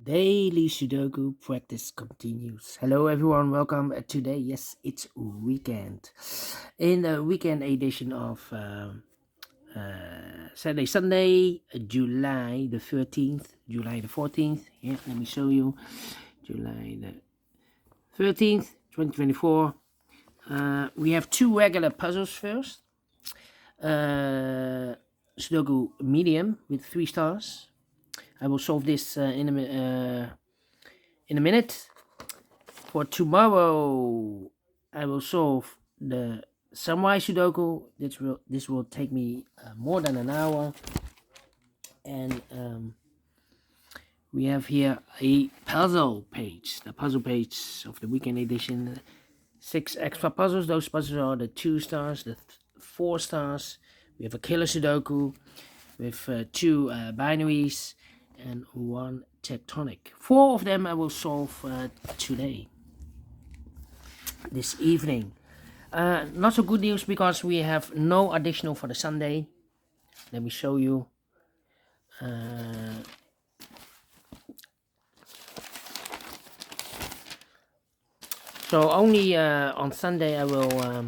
Daily Sudoku practice continues. Hello everyone, welcome today. Yes, it's weekend. In the weekend edition of Saturday, Sunday, July the 13th, July the 14th. Yeah, let me show you. July the 13th, 2024. We have two regular puzzles first. Sudoku Medium with 3 stars. I will solve this in a minute. For tomorrow, I will solve the Samurai Sudoku. This will take me more than an hour, and we have here a puzzle page. The puzzle page of the weekend edition. 6 extra puzzles. Those puzzles are the 2 stars, the 4 stars. We have a killer Sudoku with 2 binaries and 1 tectonic. 4 of them I will solve today, this evening. Not so good news because we have no additional for the Sunday. Let me show you. So only on Sunday I will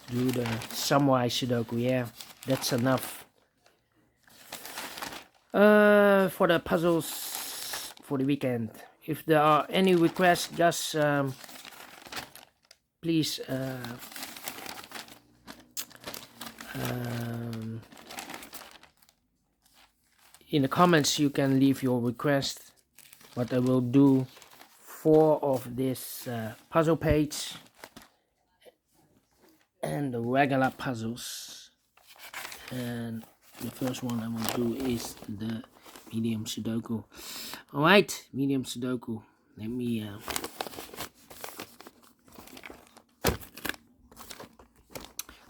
do the Samurai Sudoku. Yeah, that's enough. For the puzzles for the weekend. If there are any requests, just please in the comments you can leave your request. What I will do 4 of this puzzle page and the regular puzzles, and the first one I will do is the Medium Sudoku. Alright, Medium Sudoku. Let me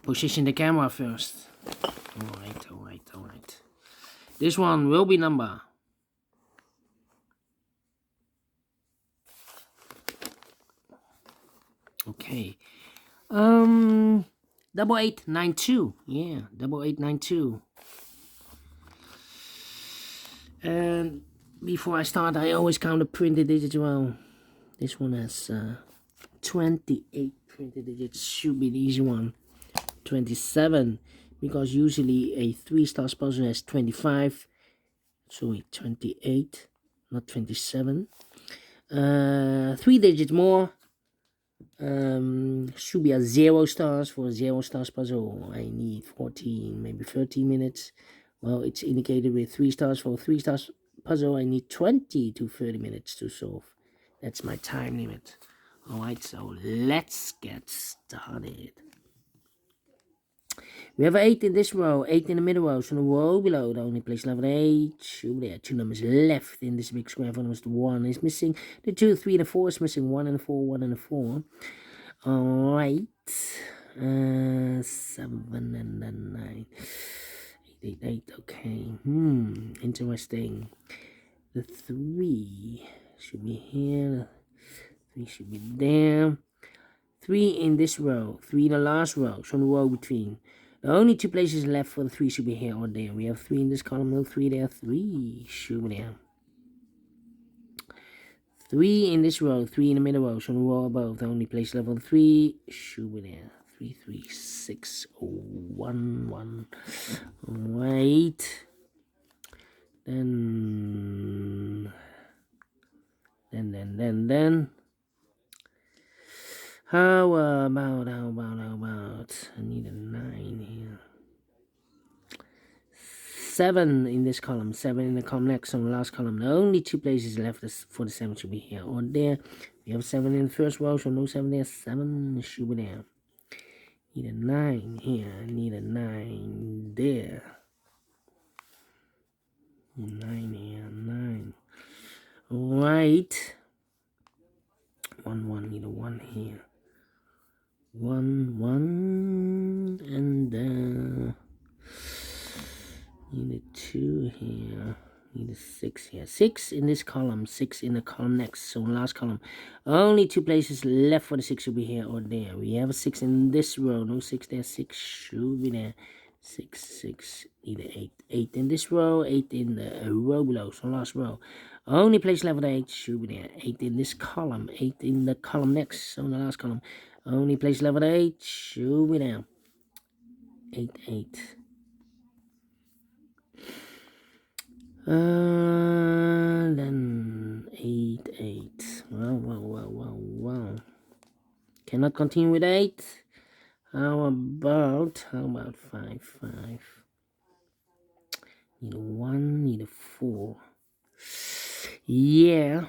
position the camera first. Alright. This one will be number okay. 8892. Yeah, 8892. And before I start, I always count the printed digits. Well, this one has 28 printed digits. Should be the easy one. 27, because usually a 3 stars puzzle has 25. Sorry, 28, not 27. 3 digits more. Should be a 0 stars. For a 0 stars puzzle I need 14, maybe 13 minutes. Well, it's indicated with 3 stars. For a 3 stars puzzle I need 20 to 30 minutes to solve. That's my time limit. Alright, so let's get started. We have 8 in this row, 8 in the middle row, so the row below the only place level 8. There are 2 numbers left in this big square. For numbers, the 1 is missing, the 2, 3, and the 4 is missing, 1 and the 4, 1 and the 4. Alright, 7 and the 9. 8, 8, 8, okay. Interesting. The 3 should be here, the 3 should be there. 3 in this row, 3 in the last row, so the row between. The only 2 places left for the 3 should be here or there. We have 3 in this column, no 3 there, 3 should be there. 3 in this row, 3 in the middle row, so the row above. The only place left for the 3 should be there. 3, 3, 6, 1, 1. Right. Then. How about, I need a 9 here. 7 in this column, 7 in the column next, on the last column. The only 2 places left for the 7 should be here or there. We have 7 in the first row, so no 7 there, 7 should be there. Need a 9 here, I need a 9 there. 9 here, 9. Alright. 1, 1, need a 1 here. 1, 1, and need a 2 here, need a 6 here, 6 in this column, 6 in the column next, so last column. Only 2 places left for the 6 should be here or there. We have a 6 in this row, no 6 there, 6 should be there. 6, need an 8. 8 in this row, 8 in the row below, so last row. Only place level 8 should be there. 8 in this column, 8 in the column next, so the last column. Only place level 8 should be there. 8, 8. Then 8, 8. Wow. Cannot continue with 8. How about 5, 5? Need a 1, need a 4. Yeah.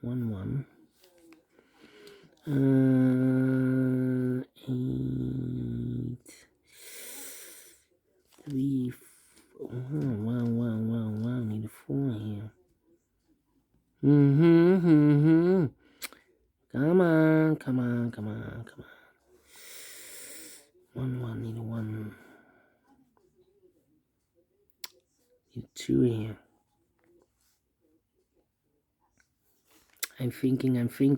1, 1. 8. 3, 4. Wow. Need a 4 here. Come on. 1, 1, need a 1. Need a 2 here. I'm thinking. 3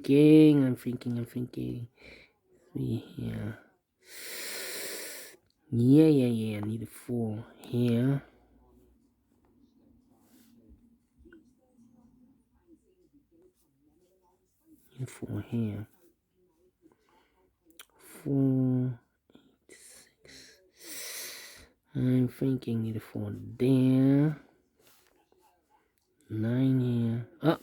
here. Yeah. Need a 4 here. Need a 4 here. 4, 8, 6. I'm thinking need a 4 there. 9 here. Oh,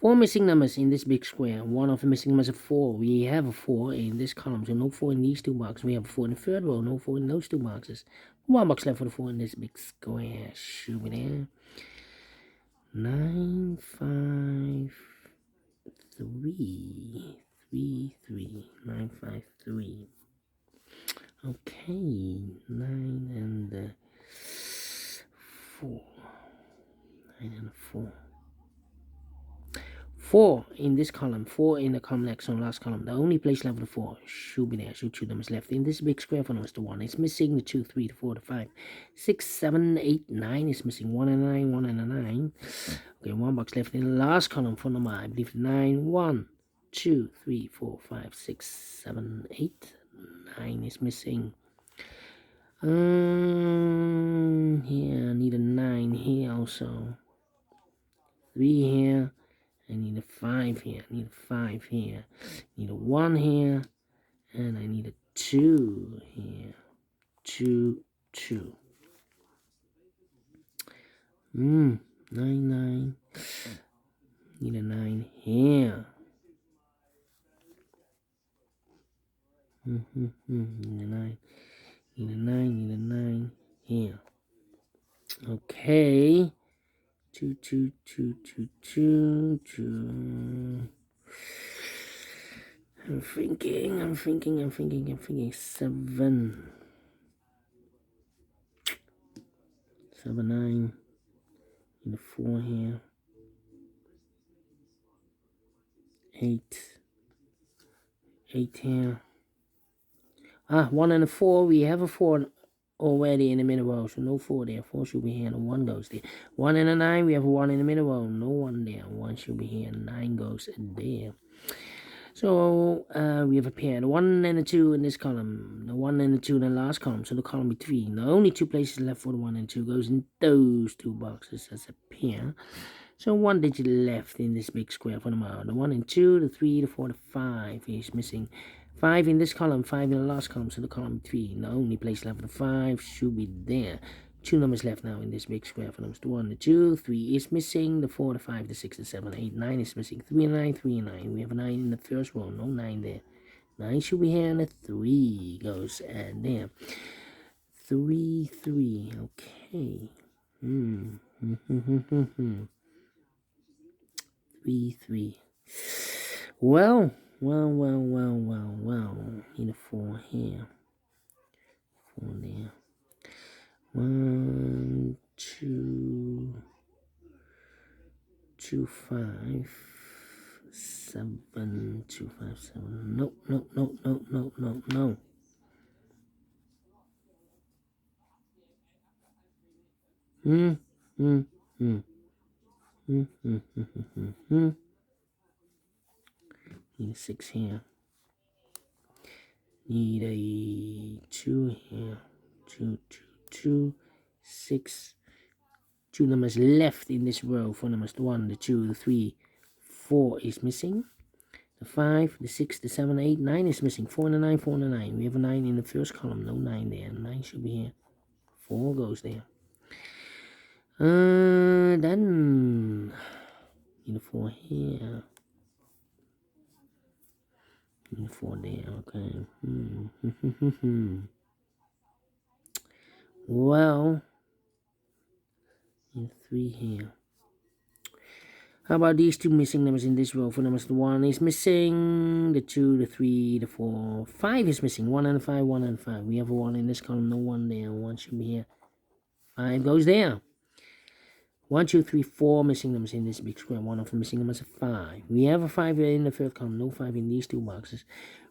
4 missing numbers in this big square. One of the missing numbers is 4. We have a 4 in this column, so no 4 in these 2 boxes. We have a 4 in the third row, no 4 in those 2 boxes. 1 box left for the 4 in this big square. Should be there. 9, 5, 3. 3. 9, 5, 3. Okay, 9 and 4. 9 and 4. 4 in this column, 4 in the column next on the last column. The only place left for the 4 should be there. Should 2 numbers left in this big square for numbers to 1. It's missing the 2, 3, the 4, the 5, 6, 7, 8, 9. It's missing 1 and a 9, 1 and a 9. Okay, 1 box left in the last column for number, I believe 9, 1, 2, 3, 4, 5, 6, 7, 8, 9 is missing. Here, I need a 9 here also. 3 here. I need a 5 here. I need a 5 here. Need a 1 here. And I need a 2 here. 2. 9. Need a 9 here. Need a 9. Need a 9 here. Okay. 2. I'm thinking. 7. 7, 9. Need a 4 here. 8 here. 1 and a 4. We have a 4 already in the middle row, so no 4 there. 4 should be here, and 1 goes there. 1 and a 9. We have a 1 in the middle row, no 1 there. 1 should be here, and 9 goes there. So we have a pair, the 1 and the 2 in this column, the 1 and the 2 in the last column, so the column between. The only 2 places left for the 1 and 2 goes in those 2 boxes as a pair. So 1 digit left in this big square for the model. The 1 and 2, the 3, the 4, the 5 is missing. 5 in this column, 5 in the last column, so the column between. The only place left for the 5 should be there. 2 numbers left now in this big square for numbers. The 1, the 2, 3 is missing. The 4, the 5, the 6, the 7, 8, 9 is missing. 3 and 9, 3 and 9. We have a 9 in the first row, no 9 there. 9 should be here, and a 3 goes there. 3, okay. 3. Well. Need a 4 here. 4 there. 1, 2, 5, 7, 2, 5, 7. No. Need a 6 here. Need a 2 here. 2. 2, 6. 2 numbers left in this row. 4 numbers, the 1, the 2, the 3, 4 is missing. The 5, the 6, the 7, 8, 9 is missing. 4 and a 9, 4 and a 9. We have a 9 in the first column. No 9 there. 9 should be here. 4 goes there. Then need a 4 here. Need a 4 there. Okay. Well, need a 3 here. How about these two missing numbers in this row? 4 numbers, the 1 is missing, the 2, the 3, the 4, 5 is missing. 1 and 5, 1 and 5. We have a 1 in this column, no 1 there. 1 should be here. 5 goes there. 1, 2, 3, 4 missing numbers in this big square. 1 of the missing numbers is 5. We have a 5 in the third column, no 5 in these two boxes.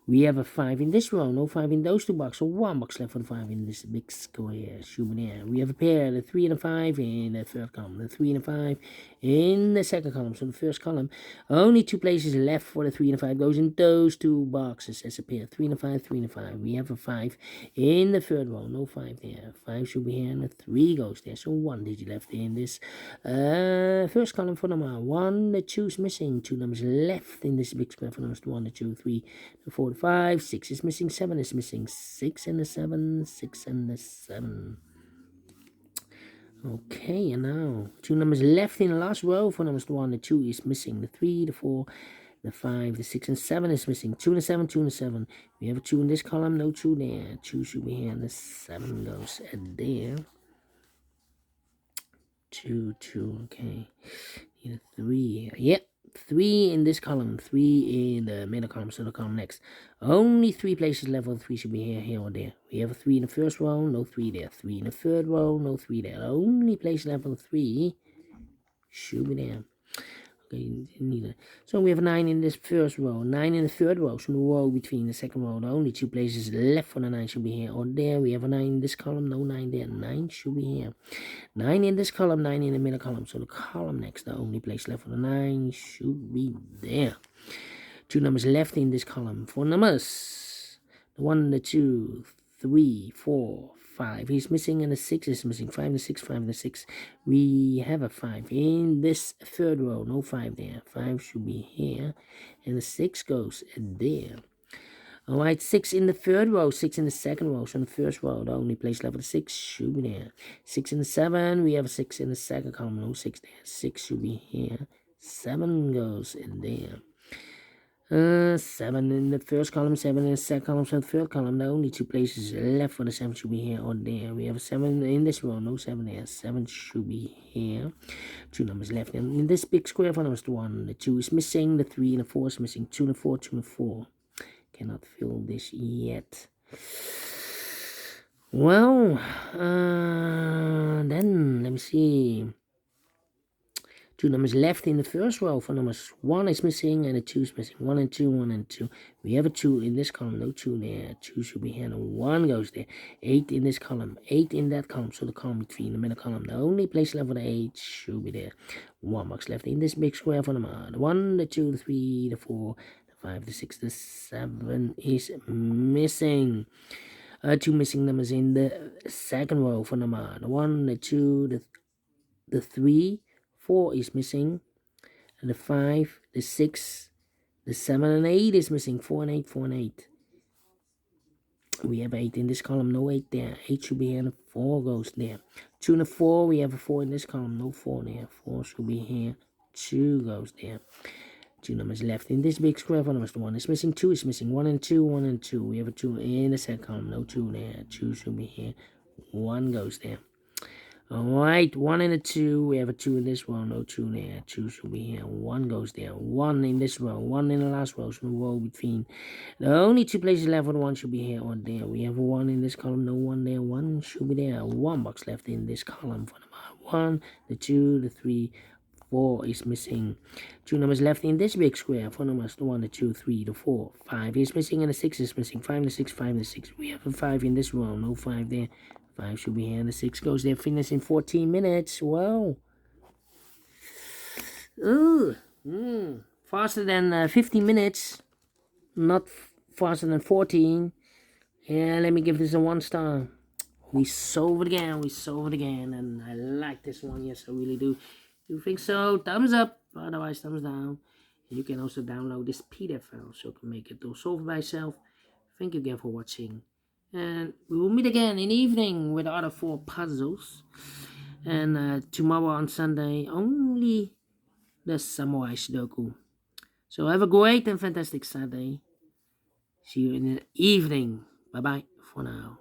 We have a 5 in this row, no 5 in those two boxes. So 1 box left for the 5 in this big square. Souvenir. We have a pair, the 3 and the 5 in the third column, the 3 and the 5 in the second column. So the first column, only 2 places left for the 3 and the 5 goes in those two boxes as a pair. 3 and a 5, 3 and a 5. We have a 5 in the third row, no 5 there. 5 should be here and the 3 goes there. So 1 digit left in this first column for number 1. The 2 is missing. 2 numbers left in this big square for numbers 1, the 2, 3, the 4, the 5. 6 is missing. 7 is missing. 6 and the 7. 6 and the 7. Okay, and now 2 numbers left in the last row for numbers 1. The 2 is missing. The 3, the 4, the 5, the 6, and 7 is missing. 2 and the 7, 2 and the 7. We have a 2 in this column, no 2 there. 2 should be here, and the 7 goes there. 2, 2, okay. Need a 3 here. Yep. 3 in this column, 3 in the middle column, so the column next. Only 3 places left for the 3 should be here, here, or there. We have a 3 in the first row, no 3 there. 3 in the third row, no 3 there. The only place left for the 3 should be there. Okay, neither. So we have a 9 in this first row, 9 in the third row, so the row between the second row, the only 2 places left for the 9 should be here or there. We have a 9 in this column, no 9 there, 9 should be here. 9 in this column, 9 in the middle column, so the column next, the only place left for the 9 should be there. 2 numbers left in this column, 4 numbers, the 1, the 2, 3, 4, 5 is missing, and the 6 is missing. 5 and the 6, 5 and the 6. We have a 5 in this third row, no 5 there. 5 should be here, and the 6 goes there. Alright, 6 in the third row, 6 in the second row. So in the first row, the only place left for the 6 should be there. 6 in the 7, we have a 6 in the second column, no 6 there. 6 should be here. 7 goes there. 7 in the first column, 7 in the second column, so the third column, the only 2 places left for the 7 should be here or there. We have a 7 in this row, no 7 there. 7 should be here. 2 numbers left. And in this big square for numbers, the 1, the 2 is missing, the 3 and the 4 is missing. 2 and the 4, 2 and the 4. Cannot fill this yet. Well, then, let me see. 2 numbers left in the first row for numbers 1 is missing and the 2 is missing. 1 and 2, 1 and 2. We have a 2 in this column, no 2 there. 2 should be here and 1 goes there. 8 in this column, 8 in that column. So the column between the middle column, the only place left for the 8 should be there. 1 box left in this big square for number 1, the 2, the 3, the 4, the 5, the 6, the 7 is missing. 2 missing numbers in the second row for number 1, the 2, the 3, 4 is missing, and the 5, the 6, the 7, and 8 is missing. 4 and 8, 4 and 8. We have 8 in this column, no 8 there. 8 should be here, and the 4 goes there. 2 and a 4, we have a 4 in this column, no 4 there. 4 should be here, 2 goes there. 2 numbers left in this big square for numbers. 1 is missing, 2 is missing. 1 and 2, 1 and 2. We have a 2 in the second column, no 2 there. 2 should be here, 1 goes there. Alright, 1 and a 2, we have a 2 in this row, no 2 there, 2 should be here, 1 goes there, 1 in this row, 1 in the last row, so the row between, the only 2 places left for the 1 should be here or there. We have a 1 in this column, no 1 there, 1 should be there, 1 box left in this column for number 1, the 2, the 3, 4 is missing. 2 numbers left in this big square for numbers, the 1, the 2, 3, the 4, 5 is missing, and the 6 is missing. 5 and the 6, 5 and the 6. We have a 5 in this row, no 5 there. 5 should be here, and the 6 goes there. Finish in 14 minutes. Wow. Faster than 15 minutes. Not faster than 14. Yeah, let me give this a 1 star. We solve it again, and I like this one. Yes, I really do. You think so? Thumbs up, otherwise thumbs down. You can also download this PDF file so you can make it all solve by yourself. Thank you again for watching, and we will meet again in the evening with the other 4 puzzles. And tomorrow on Sunday, only the Samurai Sudoku. So have a great and fantastic Saturday. See you in the evening. Bye bye for now.